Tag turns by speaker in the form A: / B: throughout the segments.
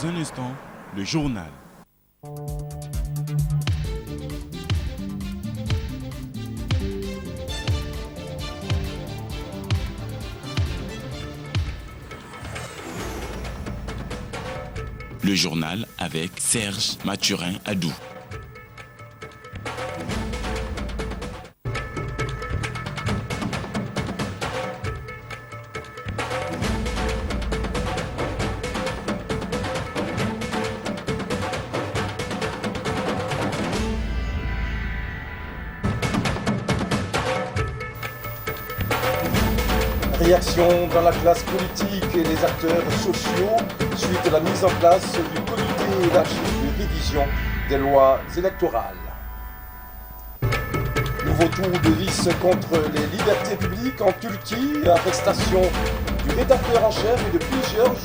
A: Dans un instant, le journal. Le journal avec Serge Mathurin Adou.
B: Réaction dans la classe politique et les acteurs sociaux suite à la mise en place du comité élargi de révision des lois électorales. Nouveau tour de vis contre les libertés publiques en Turquie, arrestation du rédacteur en chef et de plusieurs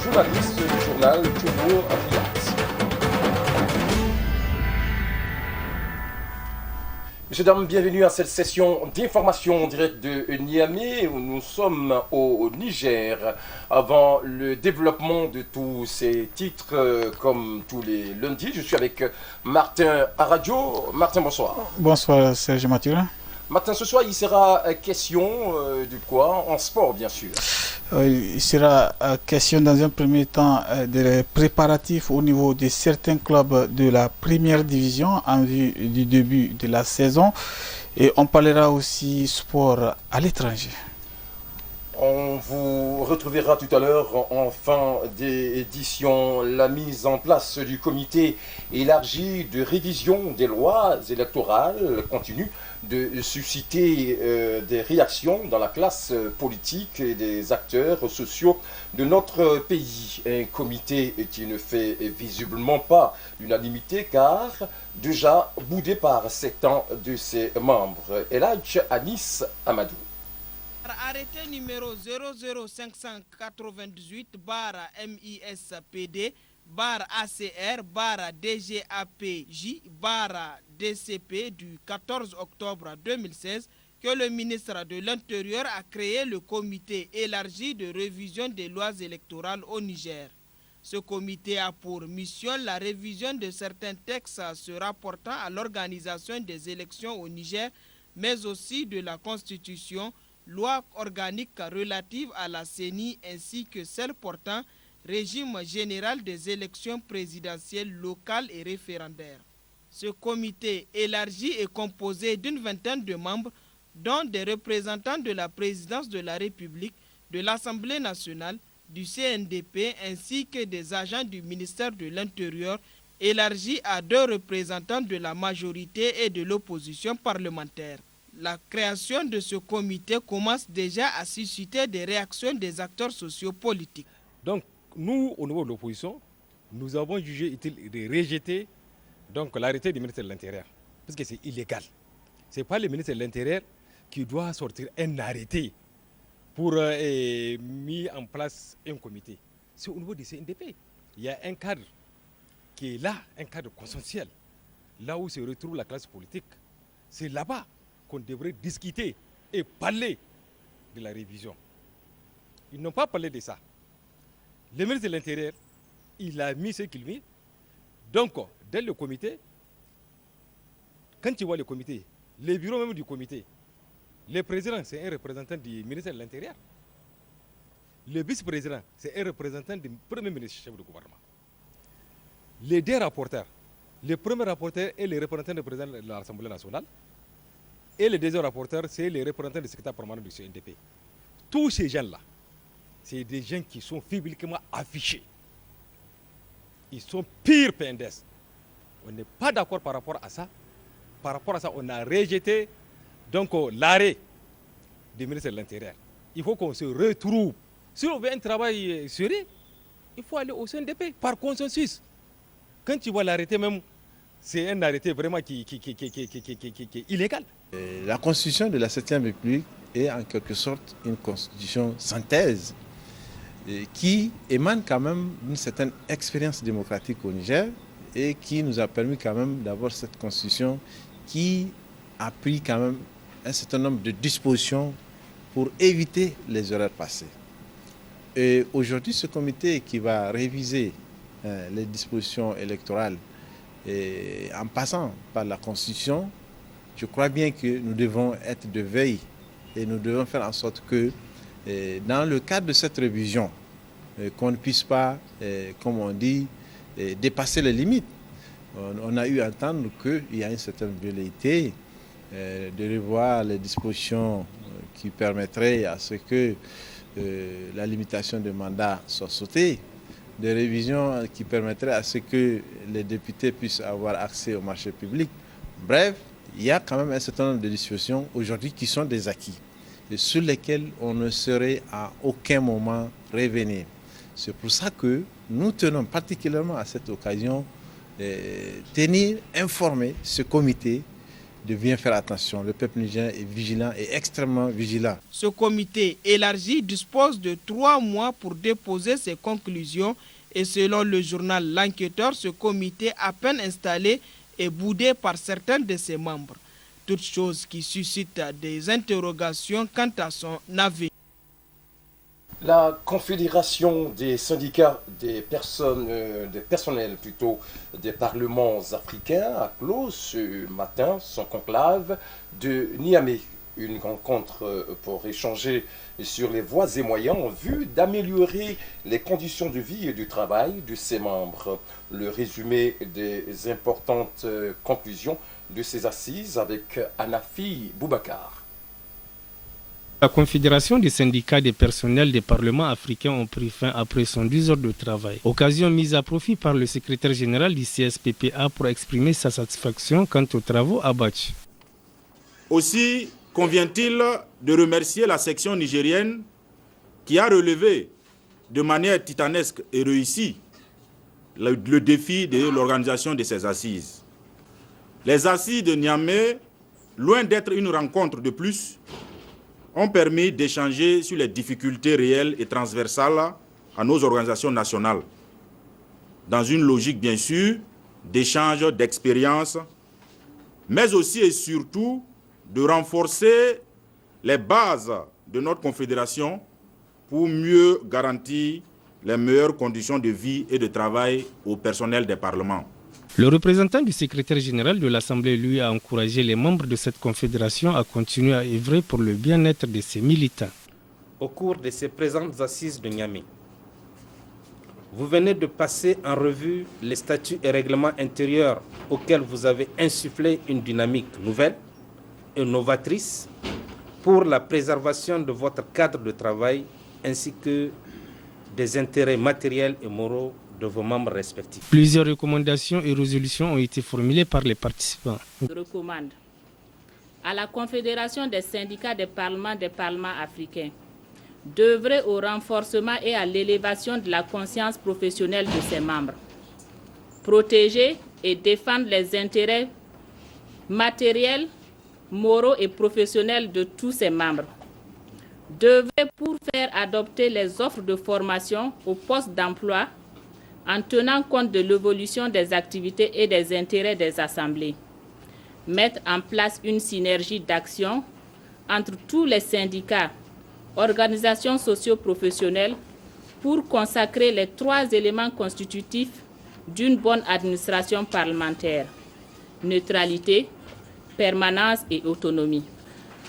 B: journalistes du journal Cumhuriyet. Messieurs, dames, bienvenue à cette session d'information en direct de Niamey où nous sommes au Niger. Avant le développement de tous ces titres, comme tous les lundis, je suis avec Martin Aradio. Martin, bonsoir.
C: Bonsoir Serge Mathurin.
B: Martin, ce soir, il sera question de quoi? En sport, bien sûr.
C: Il sera question dans un premier temps des préparatifs au niveau de certains clubs de la première division en vue du début de la saison. Et on parlera aussi sport à l'étranger.
B: On vous retrouvera tout à l'heure en fin d'édition la mise en place du comité élargi de révision des lois électorales continue de susciter des réactions dans la classe politique et des acteurs sociaux de notre pays. Un comité qui ne fait visiblement pas l'unanimité car déjà boudé par certains de ses membres. Elhadj Anis Amadou.
D: Arrêté numéro 00598-MISPD ACR DGAPJ DCP du 14 octobre 2016 que le ministre de l'Intérieur a créé le comité élargi de révision des lois électorales au Niger. Ce comité a pour mission la révision de certains textes se rapportant à l'organisation des élections au Niger, mais aussi de la Constitution, loi organique relative à la CENI ainsi que celle portant régime général des élections présidentielles locales et référendaires. Ce comité élargi est composé d'une vingtaine de membres, dont des représentants de la présidence de la République, de l'Assemblée nationale, du CNDP ainsi que des agents du ministère de l'Intérieur, élargi à 2 représentants de la majorité et de l'opposition parlementaire. La création de ce comité commence déjà à susciter des réactions des acteurs sociopolitiques.
E: Donc, nous, au niveau de l'opposition, nous avons jugé utile de rejeter l'arrêté du ministre de l'Intérieur, parce que c'est illégal. Ce n'est pas le ministre de l'Intérieur qui doit sortir un arrêté pour mettre en place un comité. C'est au niveau du CNDP. Il y a un cadre qui est là, un cadre consensuel, là où se retrouve la classe politique. C'est là-bas qu'on devrait discuter et parler de la révision. Ils n'ont pas parlé de ça. Le ministre de l'Intérieur, il a mis ce qu'il mit. Donc, dans le comité, quand tu vois le comité, le bureau même du comité, le président, c'est un représentant du ministère de l'Intérieur. Le vice-président, c'est un représentant du premier ministre chef du gouvernement. Les 2 rapporteurs, le premier rapporteur est le représentant du président de l'Assemblée nationale. Et le deuxième rapporteur, c'est le représentant du secrétaire permanent du CNDP. Tous ces gens-là, c'est des gens qui sont publiquement affichés. Ils sont pires PNDS. On n'est pas d'accord par rapport à ça. Par rapport à ça, on a rejeté l'arrêt du ministre de l'Intérieur. Il faut qu'on se retrouve. Si on veut un travail sérieux, il faut aller au CNDP par consensus. Quand tu vois l'arrêté même, c'est un arrêté vraiment qui est illégal.
F: La constitution de la 7e République est en quelque sorte une constitution synthèse qui émane quand même d'une certaine expérience démocratique au Niger et qui nous a permis quand même d'avoir cette constitution qui a pris quand même un certain nombre de dispositions pour éviter les erreurs passées. Et aujourd'hui, ce comité qui va réviser les dispositions électorales et en passant par la Constitution, je crois bien que nous devons être de veille et nous devons faire en sorte que dans le cadre de cette révision, qu'on ne puisse pas, comme on dit, dépasser les limites. On a eu à entendre qu'il y a une certaine velléité de revoir les dispositions qui permettraient à ce que la limitation de mandat soit sautée, des révisions qui permettraient à ce que les députés puissent avoir accès au marché public. Bref, il y a quand même un certain nombre de dispositions aujourd'hui qui sont des acquis et sur lesquels on ne saurait à aucun moment revenir. C'est pour ça que nous tenons particulièrement à cette occasion tenir informé ce comité de bien faire attention. Le peuple nigérien est vigilant et extrêmement vigilant.
D: Ce comité élargi dispose de 3 mois pour déposer ses conclusions et selon le journal L'Enquêteur, ce comité à peine installé est boudé par certains de ses membres. Toute chose qui suscite des interrogations quant à son avenir.
B: La Confédération des syndicats des personnels des parlements africains a clos ce matin son conclave de Niamey. Une rencontre pour échanger sur les voies et moyens en vue d'améliorer les conditions de vie et du travail de ses membres. Le résumé des importantes conclusions de ces assises avec Anafi Boubacar.
G: La Confédération des syndicats des personnels des parlements africains ont pris fin après 110 heures de travail. Occasion mise à profit par le secrétaire général du CSPPA pour exprimer sa satisfaction quant aux travaux abattus.
H: Aussi convient-il de remercier la section nigérienne qui a relevé de manière titanesque et réussie le défi de l'organisation de ces assises. Les assises de Niamey, loin d'être une rencontre de plus, ont permis d'échanger sur les difficultés réelles et transversales à nos organisations nationales, dans une logique bien sûr d'échange d'expériences, mais aussi et surtout de renforcer les bases de notre confédération pour mieux garantir les meilleures conditions de vie et de travail au personnel des parlements.
G: Le représentant du secrétaire général de l'Assemblée, lui, a encouragé les membres de cette confédération à continuer à œuvrer pour le bien-être de ses militants.
I: Au cours de ces présentes assises de Niamey, vous venez de passer en revue les statuts et règlements intérieurs auxquels vous avez insufflé une dynamique nouvelle et novatrice pour la préservation de votre cadre de travail ainsi que des intérêts matériels et moraux de vos membres respectifs.
G: Plusieurs recommandations et résolutions ont été formulées par les participants.
J: Je recommande à la Confédération des syndicats des parlements africains d'œuvrer au renforcement et à l'élévation de la conscience professionnelle de ses membres, protéger et défendre les intérêts matériels, moraux et professionnels de tous ses membres, d'œuvrer pour faire adopter les offres de formation au poste d'emploi en tenant compte de l'évolution des activités et des intérêts des assemblées. Mettre en place une synergie d'action entre tous les syndicats, organisations socio-professionnelles pour consacrer les 3 éléments constitutifs d'une bonne administration parlementaire: neutralité, permanence et autonomie.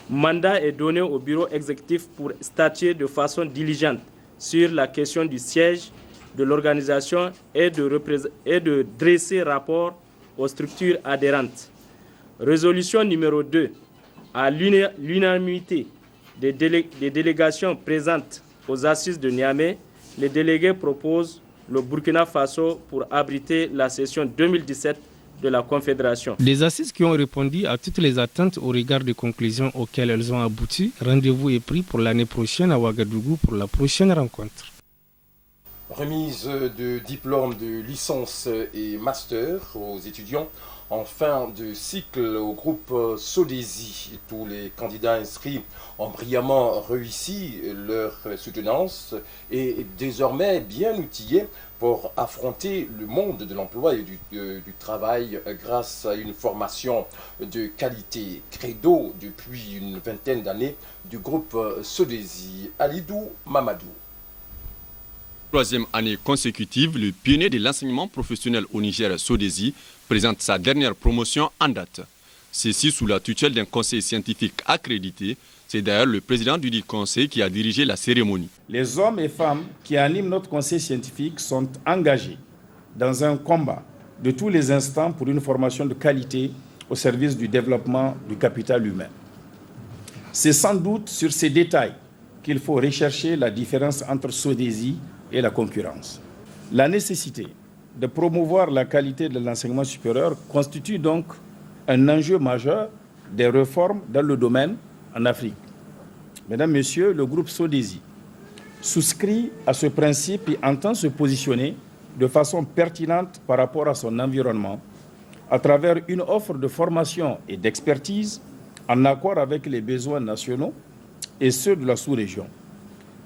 K: Mandat est donné au bureau exécutif pour statuer de façon diligente sur la question du siège de l'organisation et de dresser rapport aux structures adhérentes. Résolution numéro 2. À l'unanimité des délégations présentes aux assises de Niamey, les délégués proposent le Burkina Faso pour abriter la session 2017 de la Confédération.
G: Les assises qui ont répondu à toutes les attentes au regard des conclusions auxquelles elles ont abouti, rendez-vous est pris pour l'année prochaine à Ouagadougou pour la prochaine rencontre.
B: Remise de diplômes de licence et master aux étudiants en fin de cycle au groupe Sodesi. Tous les candidats inscrits ont brillamment réussi leur soutenance et désormais bien outillés pour affronter le monde de l'emploi et du travail grâce à une formation de qualité. Credo depuis une vingtaine d'années du groupe Sodesi. Alidou Mamadou.
L: Troisième année consécutive, le pionnier de l'enseignement professionnel au Niger, Sodesi, présente sa dernière promotion en date. Ceci sous la tutelle d'un conseil scientifique accrédité. C'est d'ailleurs le président du dit conseil qui a dirigé la cérémonie.
M: Les hommes et femmes qui animent notre conseil scientifique sont engagés dans un combat de tous les instants pour une formation de qualité au service du développement du capital humain. C'est sans doute sur ces détails qu'il faut rechercher la différence entre Sodesi et la concurrence. La nécessité de promouvoir la qualité de l'enseignement supérieur constitue donc un enjeu majeur des réformes dans le domaine en Afrique. Mesdames, Messieurs, le groupe Sodesi souscrit à ce principe et entend se positionner de façon pertinente par rapport à son environnement à travers une offre de formation et d'expertise en accord avec les besoins nationaux et ceux de la sous-région.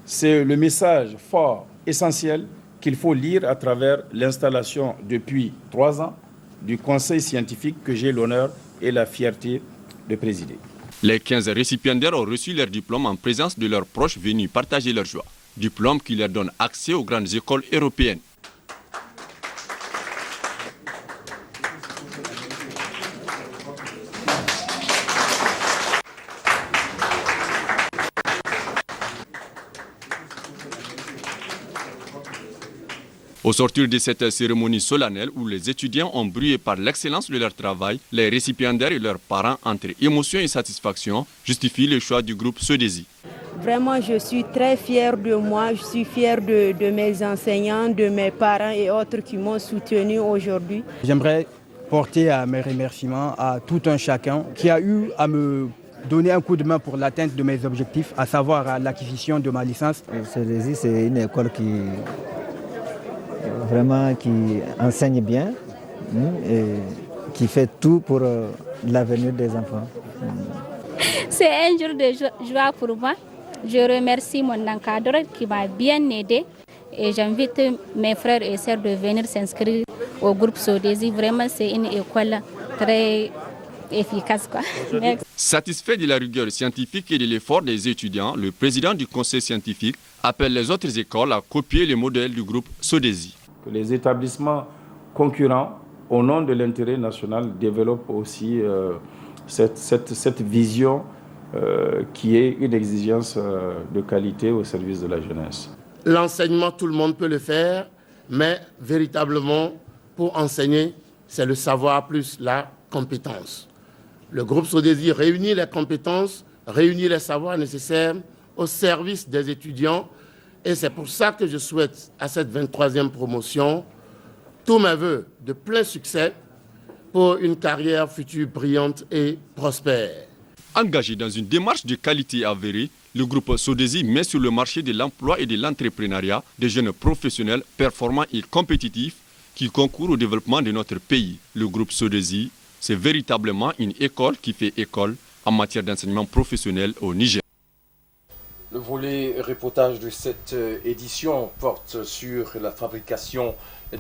M: C'est le message fort, essentiel, qu'il faut lire à travers l'installation depuis 3 ans du conseil scientifique que j'ai l'honneur et la fierté de présider.
L: Les 15 récipiendaires ont reçu leur diplôme en présence de leurs proches venus partager leur joie. Diplôme qui leur donne accès aux grandes écoles européennes. Au sortir de cette cérémonie solennelle où les étudiants ont brillé par l'excellence de leur travail, les récipiendaires et leurs parents, entre émotion et satisfaction, justifient le choix du groupe Sodesi.
N: Vraiment, je suis très fière de moi, je suis fière de mes enseignants, de mes parents et autres qui m'ont soutenu aujourd'hui.
O: J'aimerais porter mes remerciements à tout un chacun qui a eu à me donner un coup de main pour l'atteinte de mes objectifs, à savoir l'acquisition de ma licence.
P: Sodesi, c'est une école qui enseigne bien et qui fait tout pour l'avenir des enfants.
Q: C'est un jour de joie pour moi. Je remercie mon encadreur qui m'a bien aidé et j'invite mes frères et sœurs de venir s'inscrire au groupe Sodesi. Vraiment, c'est une école très efficace.
L: Satisfait de la rigueur scientifique et de l'effort des étudiants, le président du conseil scientifique appelle les autres écoles à copier les modèles du groupe Sodesi.
M: Que les établissements concurrents, au nom de l'intérêt national, développent aussi cette vision qui est une exigence de qualité au service de la jeunesse.
R: L'enseignement, tout le monde peut le faire, mais véritablement, pour enseigner, c'est le savoir plus la compétence. Le groupe Sodesi réunit les compétences, réunit les savoirs nécessaires au service des étudiants. Et c'est pour ça que je souhaite à cette 23e promotion tous mes voeux de plein succès pour une carrière future brillante et prospère.
L: Engagé dans une démarche de qualité avérée, le groupe Sodesi met sur le marché de l'emploi et de l'entrepreneuriat des jeunes professionnels performants et compétitifs qui concourent au développement de notre pays. Le groupe Sodesi, c'est véritablement une école qui fait école en matière d'enseignement professionnel au Niger.
B: Le volet reportage de cette édition porte sur la fabrication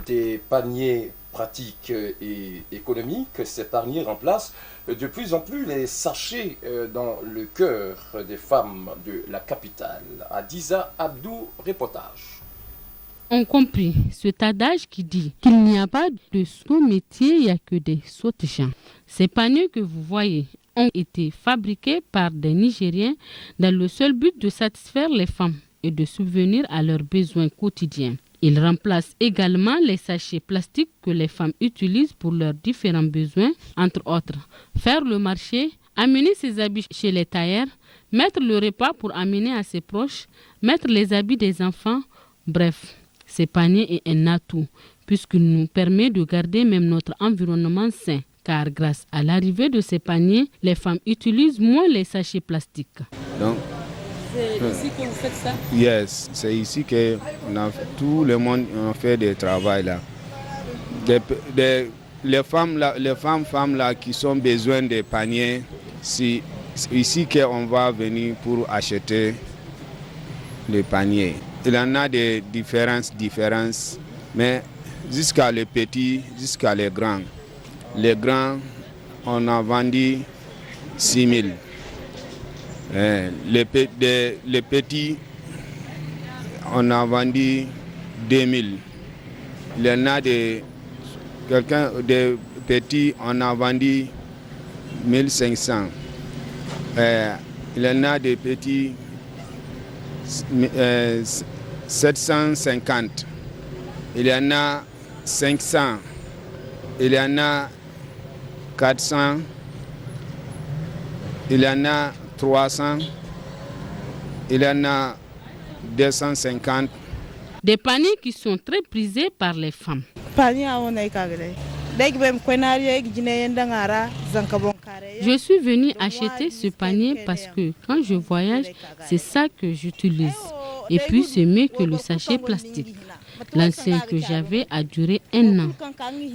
B: des paniers pratiques et économiques. Ces paniers remplacent de plus en plus les sachets dans le cœur des femmes de la capitale. Adiza Abdou, reportage.
S: On compris cet adage qui dit qu'il n'y a pas de sot métier, il n'y a que des sottes gens. Ces paniers que vous voyez ont été fabriqués par des Nigériens dans le seul but de satisfaire les femmes et de subvenir à leurs besoins quotidiens. Ils remplacent également les sachets plastiques que les femmes utilisent pour leurs différents besoins, entre autres faire le marché, amener ses habits chez les tailleurs, mettre le repas pour amener à ses proches, mettre les habits des enfants, bref. Ces paniers est un atout puisqu'il nous permet de garder même notre environnement sain. Car grâce à l'arrivée de ces paniers, les femmes utilisent moins les sachets plastiques. Donc, c'est ici que vous faites ça?
T: Yes, c'est ici que tout le monde a fait du travail là. Les femmes là qui ont besoin de paniers, c'est ici qu'on va venir pour acheter les paniers. Il y en a des différences, mais jusqu'à les petits, jusqu'à les grands. Les grands, on a vendu 6 000. Les petits, on a vendu 2000. Il y en a des petits, on a vendu 1500. Il y en a des petits 750. Il y en a 500. Il y en a 400. Il y en a 300. Il y en a 250.
S: Des paniers qui sont très prisés par les femmes. Je suis venue acheter ce panier parce que quand je voyage, c'est ça que j'utilise. Et puis c'est mieux que le sachet plastique. L'ancien que j'avais a duré 1 an.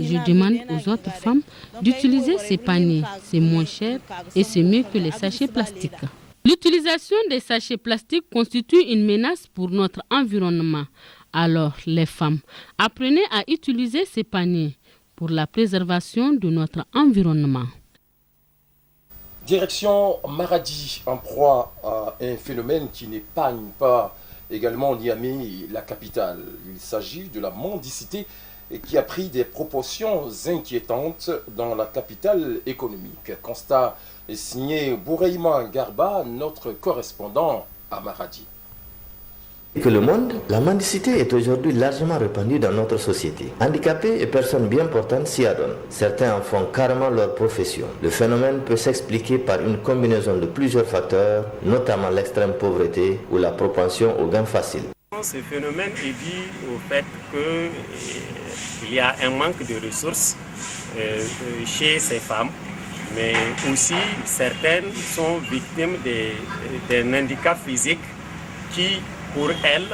S: Je demande aux autres femmes d'utiliser ces paniers. C'est moins cher et c'est mieux que les sachets plastiques. L'utilisation des sachets plastiques constitue une menace pour notre environnement. Alors, les femmes, apprenez à utiliser ces paniers pour la préservation de notre environnement.
B: Direction Maradi, en proie à un phénomène qui n'épargne pas également Niamey, la capitale. Il s'agit de la mendicité qui a pris des proportions inquiétantes dans la capitale économique. Constat signé Bouraïma Garba, notre correspondant à Maradi.
U: Que le monde, la mendicité est aujourd'hui largement répandue dans notre société. Handicapés et personnes bien portantes s'y adonnent. Certains en font carrément leur profession. Le phénomène peut s'expliquer par une combinaison de plusieurs facteurs, notamment l'extrême pauvreté ou la propension aux gains faciles.
V: Ce phénomène est dû au fait qu'il y a un manque de ressources chez ces femmes, mais aussi certaines sont victimes d'un handicap physique qui, pour elles,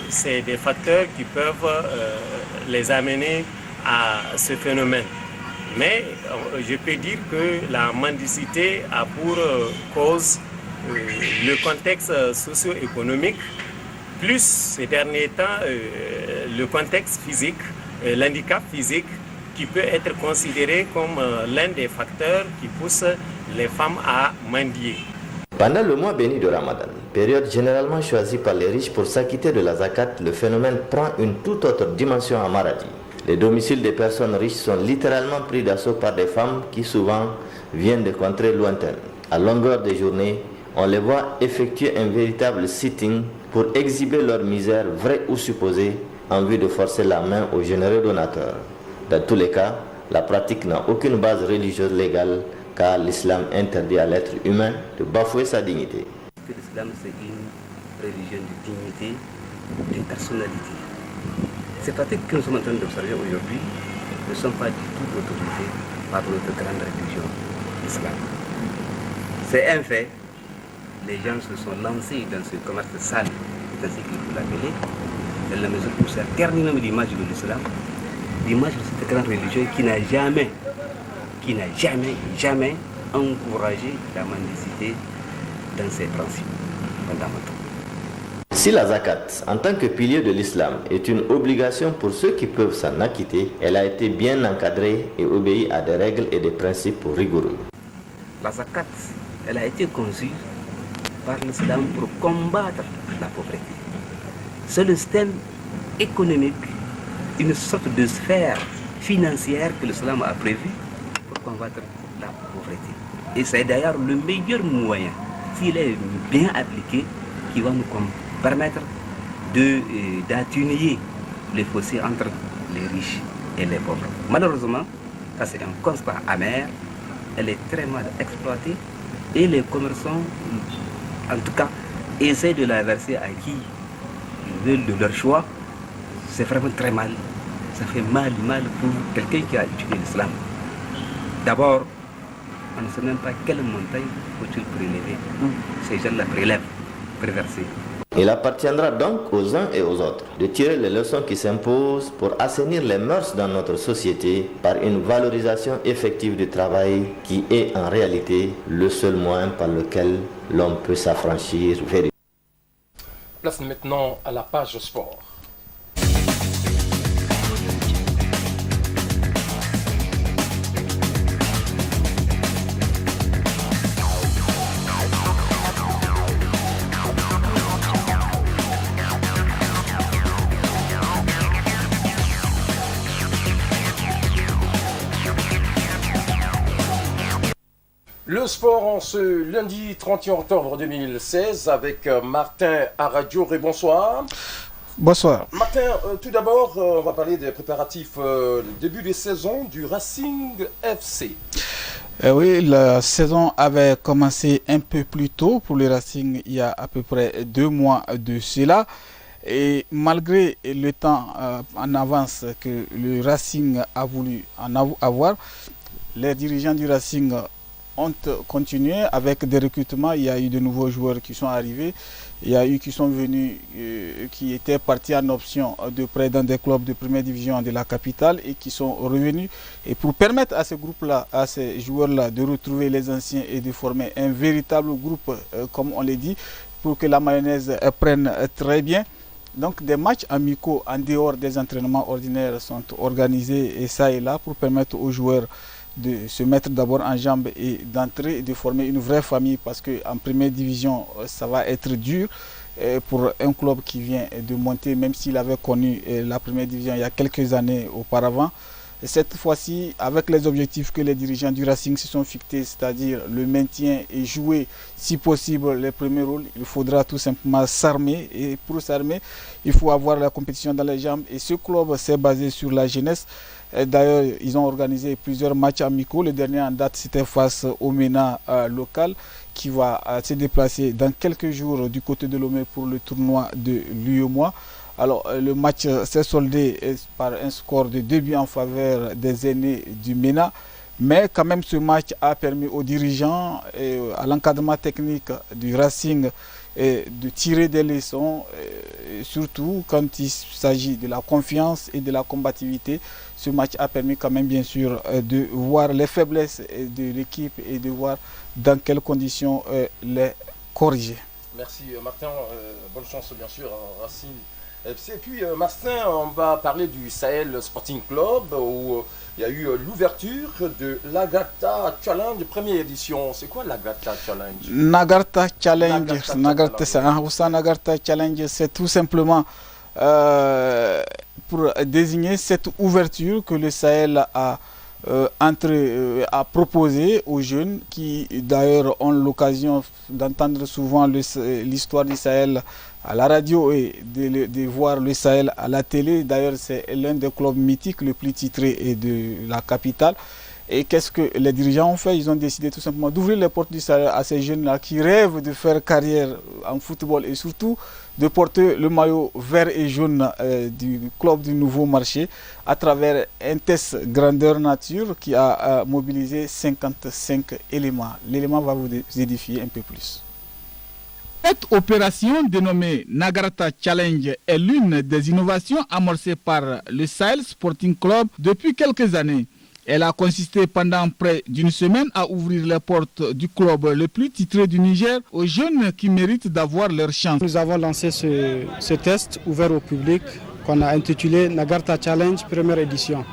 V: c'est des facteurs qui peuvent les amener à ce phénomène. Mais je peux dire que la mendicité a pour cause le contexte socio-économique, plus ces derniers temps le contexte physique, l'handicap physique qui peut être considéré comme l'un des facteurs qui poussent les femmes à mendier.
U: Pendant le mois béni de Ramadan, période généralement choisie par les riches pour s'acquitter de la zakat, le phénomène prend une toute autre dimension à Maradi. Les domiciles des personnes riches sont littéralement pris d'assaut par des femmes qui souvent viennent de contrées lointaines. À longueur des journées, on les voit effectuer un véritable sitting pour exhiber leur misère, vraie ou supposée, en vue de forcer la main aux généreux donateurs. Dans tous les cas, la pratique n'a aucune base religieuse légale, car l'islam interdit à l'être humain de bafouer sa dignité.
W: L'islam, c'est une religion de dignité, de personnalité. Ces pratiques que nous sommes en train d'observer aujourd'hui ne sont pas du tout autorisées par notre grande religion, l'islam. C'est un fait. Les gens se sont lancés dans ce commerce sale, c'est ainsi qu'il faut l'appeler, dans la mesure où ça ternit même l'image de l'islam, l'image de cette grande religion qui n'a jamais encouragé la mendicité dans ses principes fondamentaux.
U: Si la zakat, en tant que pilier de l'islam, est une obligation pour ceux qui peuvent s'en acquitter, elle a été bien encadrée et obéit à des règles et des principes rigoureux.
W: La zakat, elle a été conçue par l'islam pour combattre la pauvreté. C'est le système économique, une sorte de sphère financière que l'islam a prévu pour combattre la pauvreté. Et c'est d'ailleurs le meilleur moyen, s'il est bien appliqué, qui va nous permettre d'atténuer les fossés entre les riches et les pauvres. Malheureusement, ça c'est un constat amer, elle est très mal exploitée et les commerçants, en tout cas, essaient de la verser à qui ils veulent de leur choix. C'est vraiment très mal. Ça fait mal pour quelqu'un qui a étudié l'islam. D'abord, on ne sait même pas quelle montagne faut-il prélever, où ces gens la prélèvent, préverser.
U: Il appartiendra donc aux uns et aux autres de tirer les leçons qui s'imposent pour assainir les mœurs dans notre société par une valorisation effective du travail qui est en réalité le seul moyen par lequel l'homme peut s'affranchir véritablement.
B: Place maintenant à la page sport. sport en ce lundi 31 octobre 2016 avec Martin Aradio. Bonsoir.
A: Bonsoir.
B: Martin, tout d'abord, on va parler des préparatifs début de saison du Racing FC.
A: Oui, la saison avait commencé un peu plus tôt pour le Racing il y a à peu près 2 mois de cela. Et malgré le temps en avance que le Racing a voulu en avoir, les dirigeants du Racing ont continué avec des recrutements. Il y a eu de nouveaux joueurs qui sont arrivés. Il y a eu qui sont venus, qui étaient partis en option de prêt dans des clubs de première division de la capitale et qui sont revenus. Et pour permettre à ce groupe-là, à ces joueurs-là de retrouver les anciens et de former un véritable groupe, comme on l'a dit, pour que la mayonnaise prenne très bien. Donc des matchs amicaux en dehors des entraînements ordinaires sont organisés et ça et là pour permettre aux joueurs de se mettre d'abord en jambes et d'entrer et de former une vraie famille, parce qu'en première division ça va être dur pour un club qui vient de monter, même s'il avait connu la première division il y a quelques années auparavant. Et cette fois-ci, avec les objectifs que les dirigeants du Racing se sont fixés, c'est-à-dire le maintien et jouer si possible les premiers rôles, il faudra tout simplement s'armer. Et pour s'armer, il faut avoir la compétition dans les jambes. Et ce club s'est basé sur la jeunesse. D'ailleurs, ils ont organisé plusieurs matchs amicaux. Le dernier en date, c'était face au MENA local, qui va se déplacer dans quelques jours du côté de Lomé pour le tournoi de l'UEMOA. Alors, le match s'est soldé par un score de 2 buts en faveur des aînés du MENA. Mais quand même, ce match a permis aux dirigeants et à l'encadrement technique du Racing de tirer des leçons, surtout quand il s'agit de la confiance et de la combativité. Ce match a permis quand même, bien sûr, de voir les faiblesses de l'équipe et de voir dans quelles conditions les corriger.
B: Merci Martin, bonne chance bien sûr à Racing FC. Et puis Martin, on va parler du Sahel Sporting Club où il y a eu l'ouverture de l'Agartha Challenge première édition. C'est quoi l'Agartha Challenge?
A: Nagartha Challenge, c'est tout simplement pour désigner cette ouverture que le Sahel a proposé aux jeunes qui d'ailleurs ont l'occasion d'entendre souvent l'histoire du Sahel à la radio et de voir le Sahel à la télé. D'ailleurs, c'est l'un des clubs mythiques le plus titré de la capitale. Et qu'est-ce que les dirigeants ont fait? Ils ont décidé tout simplement d'ouvrir les portes du Sahel à ces jeunes-là qui rêvent de faire carrière en football et surtout de porter le maillot vert et jaune du club du Nouveau Marché à travers un test grandeur nature qui a mobilisé 55 éléments. L'élément va vous édifier un peu plus.
C: Cette opération dénommée Nagartha Challenge est l'une des innovations amorcées par le Sahel Sporting Club depuis quelques années. Elle a consisté pendant près d'une semaine à ouvrir les portes du club le plus titré du Niger aux jeunes qui méritent d'avoir leur chance.
E: Nous avons lancé ce test ouvert au public qu'on a intitulé Nagartha Challenge première édition.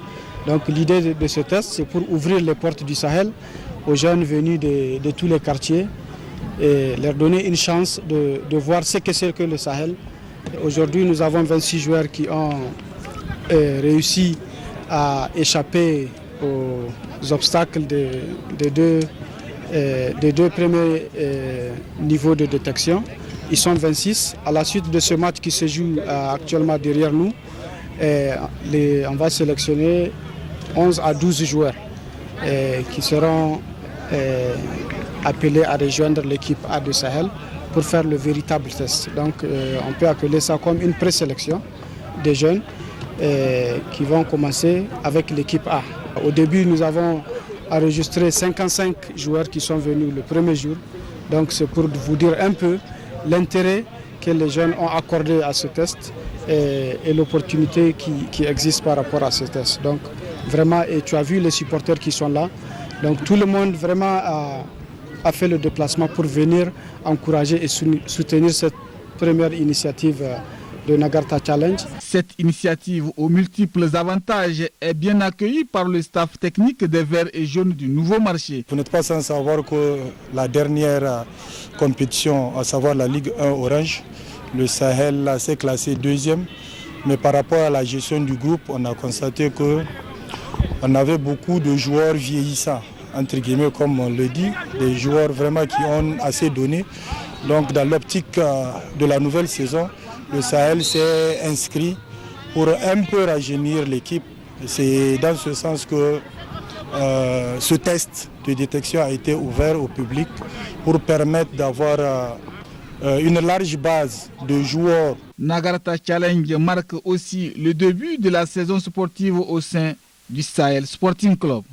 E: Donc l'idée de ce test, c'est pour ouvrir les portes du Sahel aux jeunes venus de tous les quartiers et leur donner une chance de voir ce que c'est que le Sahel. Aujourd'hui, nous avons 26 joueurs qui ont réussi à échapper aux obstacles des deux premiers niveaux de détection. Ils sont 26. À la suite de ce match qui se joue actuellement derrière nous, on va sélectionner 11 à 12 joueurs qui seront appelés à rejoindre l'équipe A de Sahel pour faire le véritable test. Donc on peut appeler ça comme une présélection des jeunes qui vont commencer avec l'équipe A. Au début, nous avons enregistré 55 joueurs qui sont venus le premier jour. Donc c'est pour vous dire un peu l'intérêt que les jeunes ont accordé à ce test et l'opportunité qui existe par rapport à ce test. Donc vraiment, et tu as vu les supporters qui sont là. Donc tout le monde vraiment a fait le déplacement pour venir encourager et soutenir cette première initiative de Nagartha Challenge.
C: Cette initiative aux multiples avantages est bien accueillie par le staff technique des Verts et Jaunes du Nouveau Marché.
X: Vous n'êtes pas sans savoir que la dernière compétition, à savoir la Ligue 1 Orange, le Sahel s'est classé 2e. Mais par rapport à la gestion du groupe, on a constaté qu'on avait beaucoup de joueurs vieillissants. entre guillemets, comme on le dit, des joueurs vraiment qui ont assez donné. Donc dans l'optique de la nouvelle saison, le Sahel s'est inscrit pour un peu rajeunir l'équipe. C'est dans ce sens que ce test de détection a été ouvert au public pour permettre d'avoir une large base de joueurs.
C: Nagarta Challenge marque aussi le début de la saison sportive au sein du Sahel Sporting Club.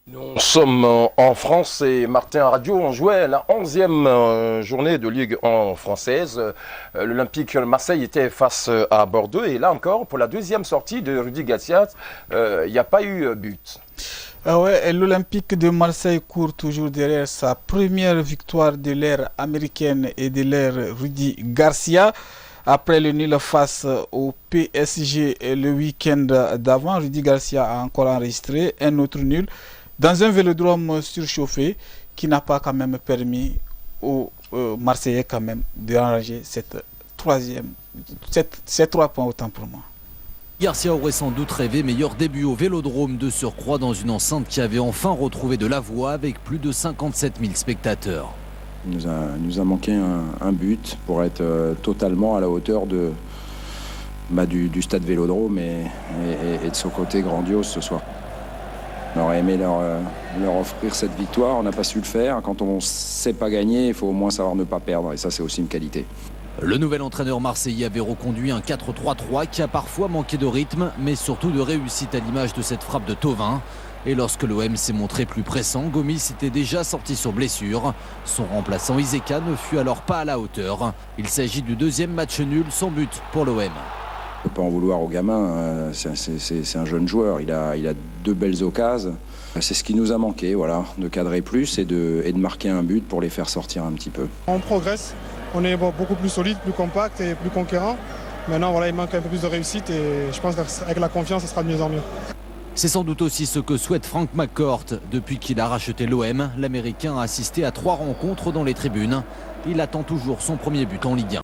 B: Nous sommes en France et Martin Radio, on jouait la 11e journée de Ligue 1 française. L'Olympique Marseille était face à Bordeaux et là encore, pour la deuxième sortie de Rudy Garcia, il n'y a pas eu but.
A: L'Olympique de Marseille court toujours derrière sa première victoire de l'ère américaine et de l'ère Rudy Garcia. Après le nul face au PSG le week-end d'avant, Rudy Garcia a encore enregistré un autre nul dans un vélodrome surchauffé qui n'a pas quand même permis aux Marseillais quand même d'enranger ces 3 points autant pour moi.
D: Garcia aurait sans doute rêvé meilleur début au Vélodrome de surcroît dans une enceinte qui avait enfin retrouvé de la voix avec plus de 57 000 spectateurs.
F: Il nous a manqué un but pour être totalement à la hauteur du stade Vélodrome et de ce côté grandiose ce soir. On aurait aimé leur offrir cette victoire, on n'a pas su le faire. Quand on ne sait pas gagner, il faut au moins savoir ne pas perdre et ça c'est aussi une qualité.
D: Le nouvel entraîneur marseillais avait reconduit un 4-3-3 qui a parfois manqué de rythme, mais surtout de réussite à l'image de cette frappe de Thauvin. Et lorsque l'OM s'est montré plus pressant, Gomis était déjà sorti sur blessure. Son remplaçant Iseka ne fut alors pas à la hauteur. Il s'agit du deuxième match nul sans but pour l'OM.
F: On ne peut pas en vouloir au gamin, c'est un jeune joueur, il a 2 belles occasions. C'est ce qui nous a manqué, voilà, de cadrer plus et de marquer un but pour les faire sortir un petit peu.
H: On progresse, on est beaucoup plus solide, plus compact et plus conquérant. Maintenant, voilà, il manque un peu plus de réussite et je pense qu'avec la confiance, ça sera de mieux en mieux.
D: C'est sans doute aussi ce que souhaite Frank McCourt. Depuis qu'il a racheté l'OM, l'Américain a assisté à 3 rencontres dans les tribunes. Il attend toujours son premier but en Ligue 1.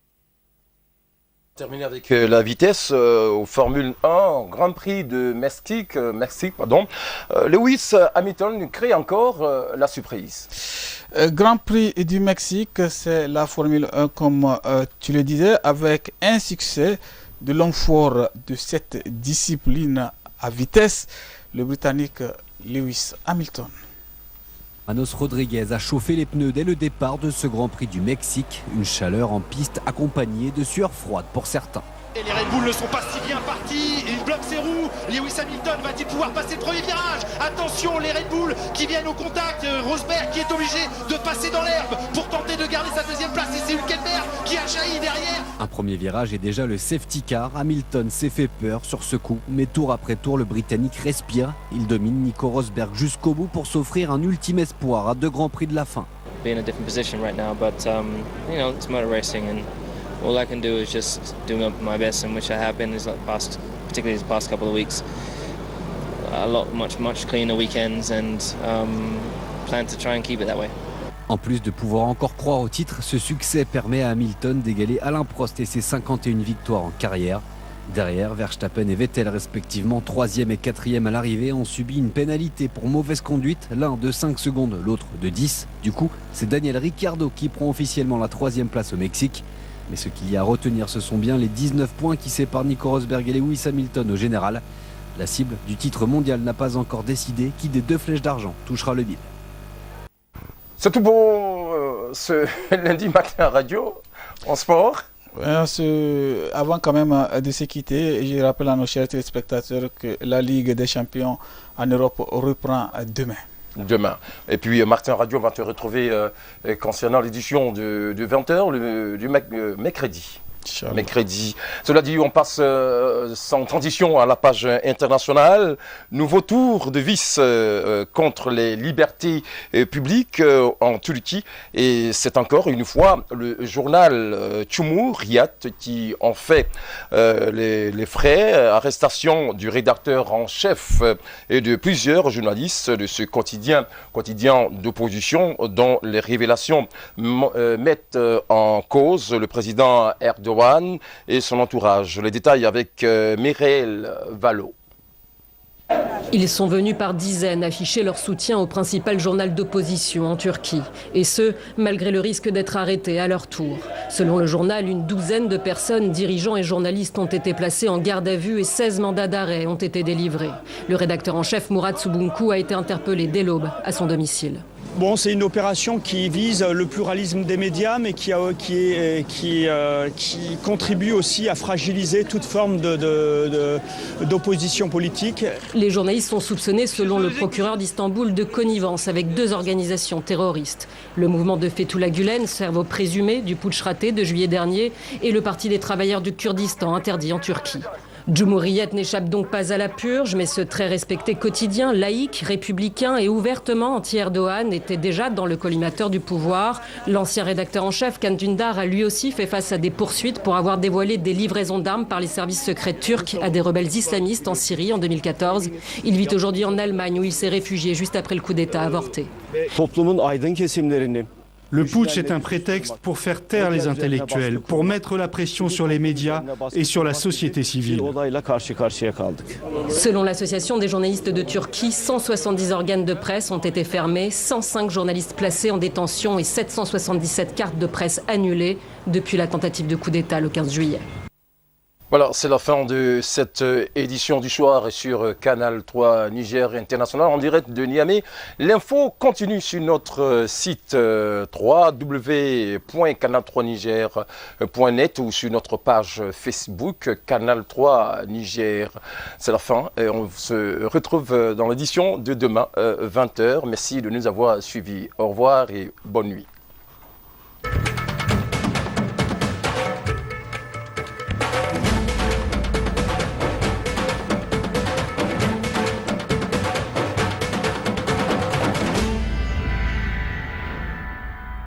B: Terminer avec la vitesse au Formule 1, Grand Prix de Mexique, Lewis Hamilton crée encore la surprise.
A: Grand Prix du Mexique, c'est la Formule 1 comme tu le disais, avec un succès de l'homme fort de cette discipline à vitesse, le Britannique Lewis Hamilton.
I: Manos Rodriguez a chauffé les pneus dès le départ de ce Grand Prix du Mexique. Une chaleur en piste accompagnée de sueur froide pour certains.
Y: Et les Red Bull ne sont pas si bien partis, il bloque ses roues. Lewis Hamilton va-t-il pouvoir passer le premier virage? Attention, les Red Bull qui viennent au contact. Rosberg qui est obligé de passer dans l'herbe pour tenter de garder sa deuxième place. Et c'est Hülkenberg qui a jailli derrière.
I: Un premier virage et déjà le safety car. Hamilton s'est fait peur sur ce coup, mais tour après tour, le Britannique respire. Il domine Nico Rosberg jusqu'au bout pour s'offrir un ultime espoir à 2 Grands Prix de la fin.
Z: Be in a different position right now, but it's motor racing and all I can do is just do my best, and which I have been particularly these past couple of weeks. Much cleaner weekends, and plan to try and keep it that way.
I: En plus de pouvoir encore croire au titre, ce succès permet à Hamilton d'égaler Alain Prost et ses 51 victoires en carrière. Derrière, Verstappen et Vettel, respectivement 3e et 4e à l'arrivée, ont subi une pénalité pour mauvaise conduite, l'un de 5 secondes, l'autre de 10. Du coup, c'est Daniel Ricciardo qui prend officiellement la 3e place au Mexique. Mais ce qu'il y a à retenir, ce sont bien les 19 points qui séparent Nico Rosberg et Lewis Hamilton au général. La cible du titre mondial n'a pas encore décidé qui des 2 flèches d'argent touchera le bille.
B: C'est tout pour ce lundi matin radio en sport.
A: Avant quand même de se quitter, je rappelle à nos chers téléspectateurs que la Ligue des champions en Europe reprend demain.
B: Et puis Martin Radio va te retrouver concernant l'édition de 20h du mercredi. Cela dit, on passe sans transition à la page internationale. Nouveau tour de vis contre les libertés publiques en Turquie. Et c'est encore une fois le journal Cumhuriyet qui en fait les frais. Arrestation du rédacteur en chef et de plusieurs journalistes de ce quotidien d'opposition dont les révélations mettent en cause le président Erdogan et son entourage. Les détails avec Mireille Vallot.
G: Ils sont venus par dizaines afficher leur soutien au principal journal d'opposition en Turquie. Et ce, malgré le risque d'être arrêtés à leur tour. Selon le journal, une douzaine de personnes, dirigeants et journalistes ont été placés en garde à vue et 16 mandats d'arrêt ont été délivrés. Le rédacteur en chef Murat Subuncu a été interpellé dès l'aube à son domicile.
J: Bon, c'est une opération qui vise le pluralisme des médias, mais qui contribue aussi à fragiliser toute forme d'opposition politique.
G: Les journalistes sont soupçonnés, selon le procureur d'Istanbul, de connivence avec 2 organisations terroristes. Le mouvement de Fethullah Gülen, cerveau présumé du putsch raté de juillet dernier, et le Parti des travailleurs du Kurdistan, interdit en Turquie. Cumhuriyet n'échappe donc pas à la purge, mais ce très respecté quotidien, laïque, républicain et ouvertement anti-Erdogan était déjà dans le collimateur du pouvoir. L'ancien rédacteur en chef, Can Dündar, a lui aussi fait face à des poursuites pour avoir dévoilé des livraisons d'armes par les services secrets turcs à des rebelles islamistes en Syrie en 2014. Il vit aujourd'hui en Allemagne où il s'est réfugié juste après le coup d'État avorté.
K: Le putsch est un prétexte pour faire taire les intellectuels, pour mettre la pression sur les médias et sur la société civile.
G: Selon l'Association des journalistes de Turquie, 170 organes de presse ont été fermés, 105 journalistes placés en détention et 777 cartes de presse annulées depuis la tentative de coup d'État le 15 juillet.
B: Voilà, c'est la fin de cette édition du soir sur Canal 3 Niger International en direct de Niamey. L'info continue sur notre site www.canal3niger.net ou sur notre page Facebook Canal 3 Niger. C'est la fin et on se retrouve dans l'édition de demain 20h. Merci de nous avoir suivis. Au revoir et bonne nuit.